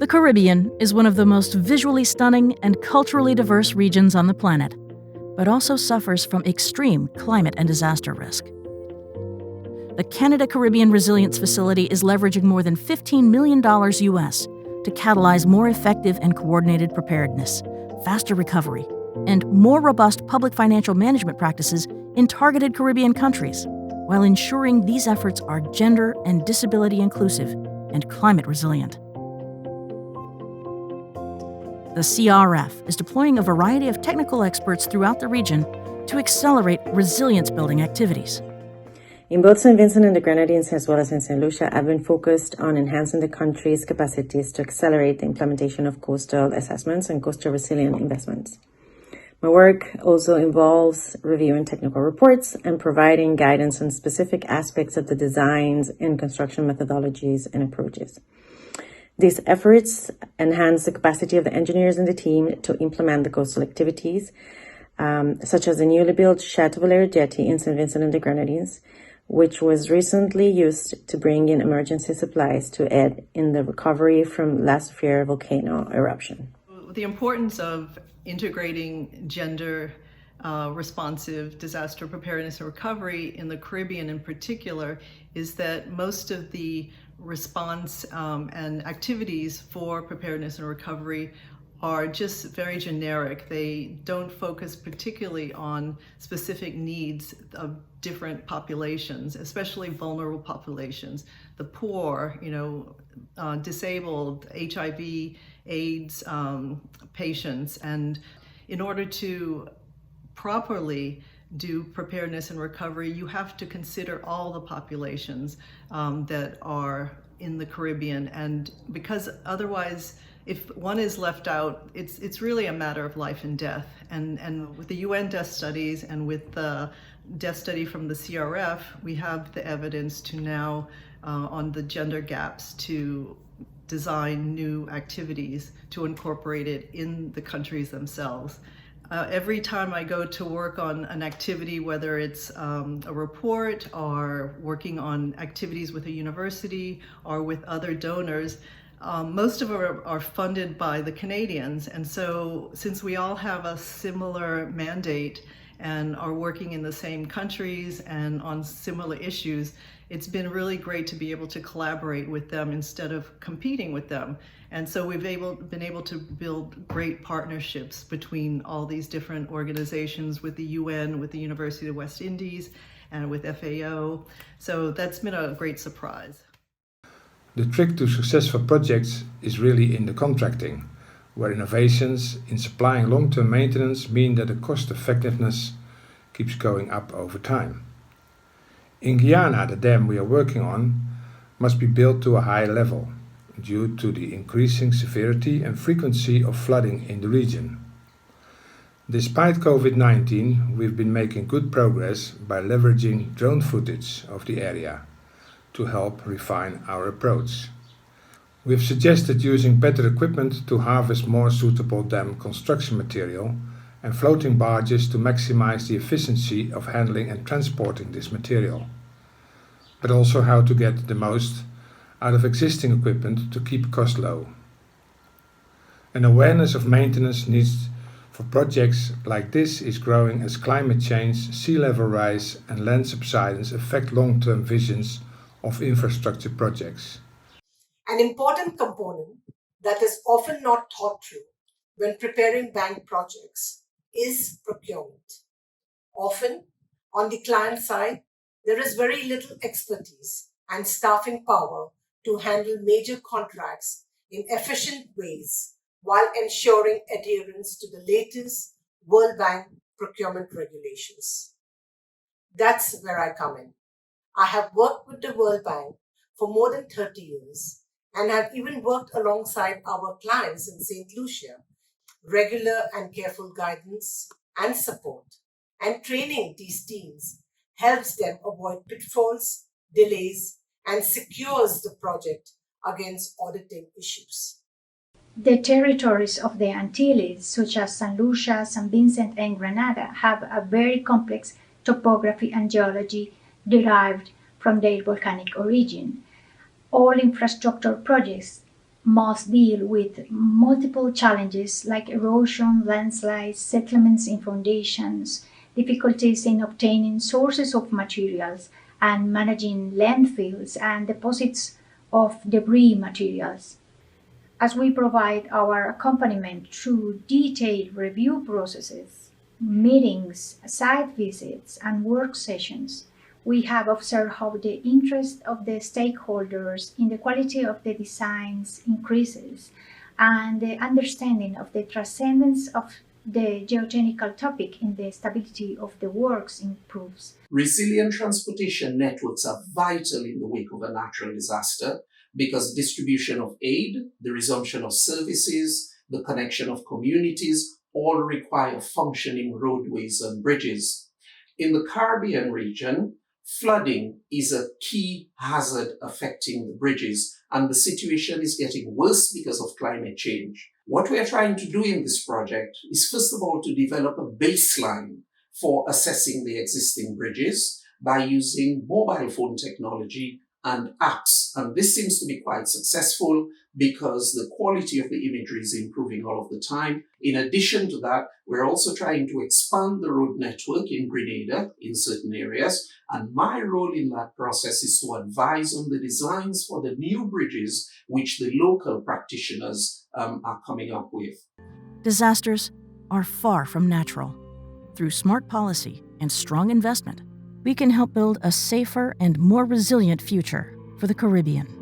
The Caribbean is one of the most visually stunning and culturally diverse regions on the planet, but also suffers from extreme climate and disaster risk. The Canada Caribbean Resilience Facility is leveraging more than $15 million US to catalyze more effective and coordinated preparedness, faster recovery, and more robust public financial management practices in targeted Caribbean countries, while ensuring these efforts are gender and disability inclusive and climate resilient. The CRF is deploying a variety of technical experts throughout the region to accelerate resilience-building activities. In both St. Vincent and the Grenadines, as well as in St. Lucia, I've been focused on enhancing the country's capacities to accelerate the implementation of coastal assessments and coastal resilient investments. My work also involves reviewing technical reports and providing guidance on specific aspects of the designs and construction methodologies and approaches. These efforts enhance the capacity of the engineers and the team to implement the coastal activities, such as the newly built Chateau jetty in St. Vincent and the Grenadines, which was recently used to bring in emergency supplies to aid in the recovery from last year's volcano eruption. The importance of integrating gender responsive disaster preparedness and recovery in the Caribbean in particular is that most of the response and activities for preparedness and recovery are just very generic. They don't focus particularly on specific needs of different populations, especially vulnerable populations, the poor, disabled, HIV, AIDS patients. And in order to properly do preparedness and recovery, you have to consider all the populations that are in the Caribbean. And because otherwise, if one is left out, it's really a matter of life and death. And with the UN death studies and with the death study from the CRF, we have the evidence to now on the gender gaps to design new activities to incorporate it in the countries themselves. Every time I go to work on an activity, whether it's a report or working on activities with a university or with other donors, most of them are funded by the Canadians. And so since we all have a similar mandate and are working in the same countries and on similar issues, it's been really great to be able to collaborate with them instead of competing with them. And so we've been able to build great partnerships between all these different organizations, with the UN, with the University of West Indies, and with FAO. So that's been a great surprise. The trick to successful projects is really in the contracting, where innovations in supplying long-term maintenance mean that the cost effectiveness keeps going up over time. In Guyana, the dam we are working on must be built to a high level due to the increasing severity and frequency of flooding in the region. Despite COVID-19, we've been making good progress by leveraging drone footage of the area to help refine our approach. We've suggested using better equipment to harvest more suitable dam construction material and floating barges to maximize the efficiency of handling and transporting this material, but also how to get the most out of existing equipment to keep costs low. An awareness of maintenance needs for projects like this is growing as climate change, sea level rise and land subsidence affect long-term visions of infrastructure projects. An important component that is often not thought through when preparing bank projects is procurement. Often, on the client side, there is very little expertise and staffing power to handle major contracts in efficient ways while ensuring adherence to the latest World Bank procurement regulations. That's where I come in. I have worked with the World Bank for more than 30 years and have even worked alongside our clients in St. Lucia. Regular and careful guidance and support and training these teams helps them avoid pitfalls, delays, and secures the project against auditing issues. The territories of the Antilles, such as St. Lucia, St. Vincent, and Grenada, have a very complex topography and geology derived from their volcanic origin. All infrastructure projects must deal with multiple challenges like erosion, landslides, settlements in foundations, difficulties in obtaining sources of materials, and managing landfills and deposits of debris materials. As we provide our accompaniment through detailed review processes, meetings, site visits, and work sessions, we have observed how the interest of the stakeholders in the quality of the designs increases and the understanding of the transcendence of the geotechnical topic in the stability of the works improves. Resilient transportation networks are vital in the wake of a natural disaster because distribution of aid, the resumption of services, the connection of communities all require functioning roadways and bridges. In the Caribbean region, flooding is a key hazard affecting the bridges, and the situation is getting worse because of climate change. What we are trying to do in this project is, first of all, to develop a baseline for assessing the existing bridges by using mobile phone technology and apps. And this seems to be quite successful because the quality of the imagery is improving all of the time. In addition to that, we're also trying to expand the road network in Grenada in certain areas. And my role in that process is to advise on the designs for the new bridges which the local practitioners are coming up with. Disasters are far from natural. Through smart policy and strong investment, we can help build a safer and more resilient future for the Caribbean.